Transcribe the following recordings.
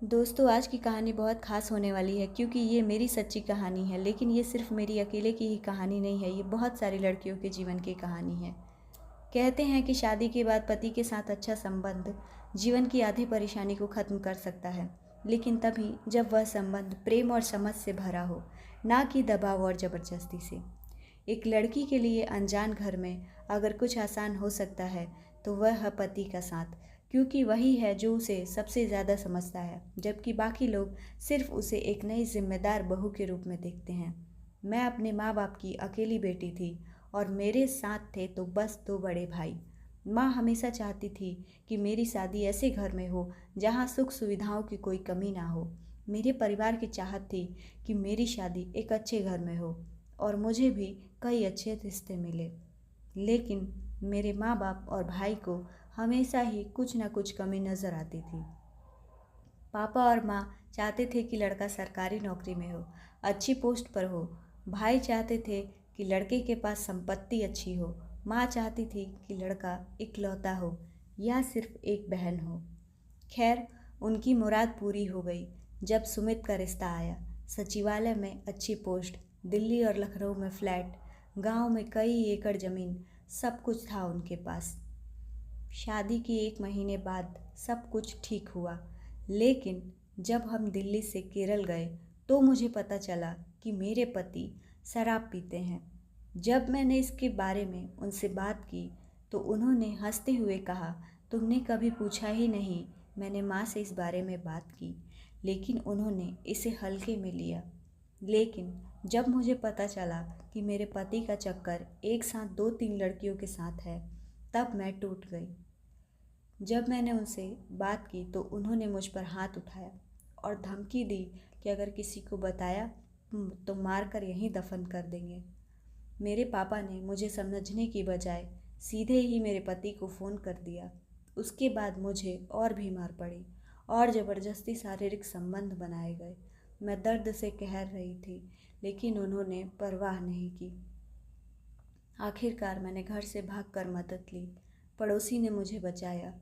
दोस्तों, आज की कहानी बहुत ख़ास होने वाली है क्योंकि ये मेरी सच्ची कहानी है। लेकिन ये सिर्फ मेरी अकेले की ही कहानी नहीं है, ये बहुत सारी लड़कियों के जीवन की कहानी है। कहते हैं कि शादी के बाद पति के साथ अच्छा संबंध जीवन की आधी परेशानी को ख़त्म कर सकता है, लेकिन तभी जब वह संबंध प्रेम और समझ से भरा हो, ना कि दबाव और ज़बरदस्ती से। एक लड़की के लिए अनजान घर में अगर कुछ आसान हो सकता है तो वह है पति का साथ, क्योंकि वही है जो उसे सबसे ज़्यादा समझता है, जबकि बाकी लोग सिर्फ उसे एक नई जिम्मेदार बहू के रूप में देखते हैं। मैं अपने माँ बाप की अकेली बेटी थी और मेरे साथ थे तो बस दो बड़े भाई। माँ हमेशा चाहती थी कि मेरी शादी ऐसे घर में हो जहाँ सुख सुविधाओं की कोई कमी ना हो। मेरे परिवार की चाहत थी कि मेरी शादी एक अच्छे घर में हो और मुझे भी कई अच्छे रिश्ते मिले। लेकिन मेरे माँ बाप और भाई को हमेशा ही कुछ ना कुछ कमी नज़र आती थी। पापा और माँ चाहते थे कि लड़का सरकारी नौकरी में हो, अच्छी पोस्ट पर हो। भाई चाहते थे कि लड़के के पास संपत्ति अच्छी हो। माँ चाहती थी कि लड़का इकलौता हो या सिर्फ एक बहन हो। खैर, उनकी मुराद पूरी हो गई जब सुमित का रिश्ता आया। सचिवालय में अच्छी पोस्ट, दिल्ली और लखनऊ में फ्लैट, गांव में कई एकड़ ज़मीन, सब कुछ था उनके पास। शादी के 1 महीने बाद सब कुछ ठीक हुआ, लेकिन जब हम दिल्ली से केरल गए तो मुझे पता चला कि मेरे पति शराब पीते हैं। जब मैंने इसके बारे में उनसे बात की तो उन्होंने हंसते हुए कहा, तुमने कभी पूछा ही नहीं। मैंने माँ से इस बारे में बात की, लेकिन उन्होंने इसे हल्के में लिया। लेकिन जब मुझे पता चला कि मेरे पति का चक्कर एक साथ 2-3 लड़कियों के साथ है, तब मैं टूट गई। जब मैंने उनसे बात की तो उन्होंने मुझ पर हाथ उठाया और धमकी दी कि अगर किसी को बताया तो मार कर यहीं दफन कर देंगे। मेरे पापा ने मुझे समझने की बजाय सीधे ही मेरे पति को फ़ोन कर दिया। उसके बाद मुझे और भी मार पड़ी और ज़बरदस्ती शारीरिक संबंध बनाए गए। मैं दर्द से कहर रही थी, लेकिन उन्होंने परवाह नहीं की। आखिरकार मैंने घर से भागकर मदद ली। पड़ोसी ने मुझे बचाया,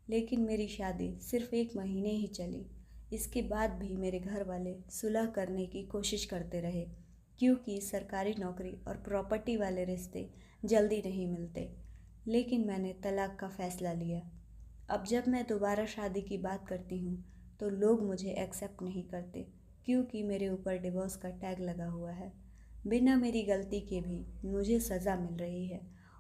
लेकिन मेरी शादी सिर्फ 1 महीने ही चली। इसके बाद भी मेरे घर वाले सुलह करने की कोशिश करते रहे, क्योंकि सरकारी नौकरी और प्रॉपर्टी वाले रिश्ते जल्दी नहीं मिलते। लेकिन मैंने तलाक का फ़ैसला लिया। अब जब मैं दोबारा शादी की बात करती हूँ तो लोग मुझे एक्सेप्ट नहीं करते, क्योंकि मेरे ऊपर डिवोर्स का टैग लगा हुआ है। बिना मेरी गलती के भी मुझे सज़ा मिल रही है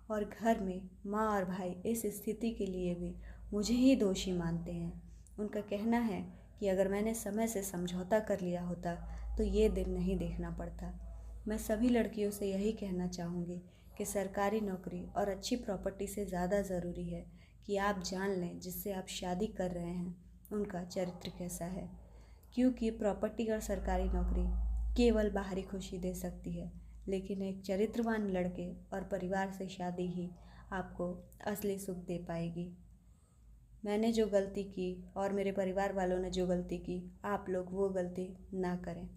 और घर में माँ और भाई इस स्थिति के लिए भी मुझे ही दोषी मानते हैं। उनका कहना है कि अगर मैंने समय से समझौता कर लिया होता तो ये दिन नहीं देखना पड़ता। मैं सभी लड़कियों से यही कहना चाहूँगी कि सरकारी नौकरी और अच्छी प्रॉपर्टी से ज़्यादा ज़रूरी है कि आप जान लें जिससे आप शादी कर रहे हैं उनका चरित्र कैसा है, क्योंकि प्रॉपर्टी और सरकारी नौकरी केवल बाहरी खुशी दे सकती है, लेकिन एक चरित्रवान लड़के और परिवार से शादी ही आपको असली सुख दे पाएगी। मैंने जो गलती की और मेरे परिवार वालों ने जो गलती की, आप लोग वो गलती ना करें।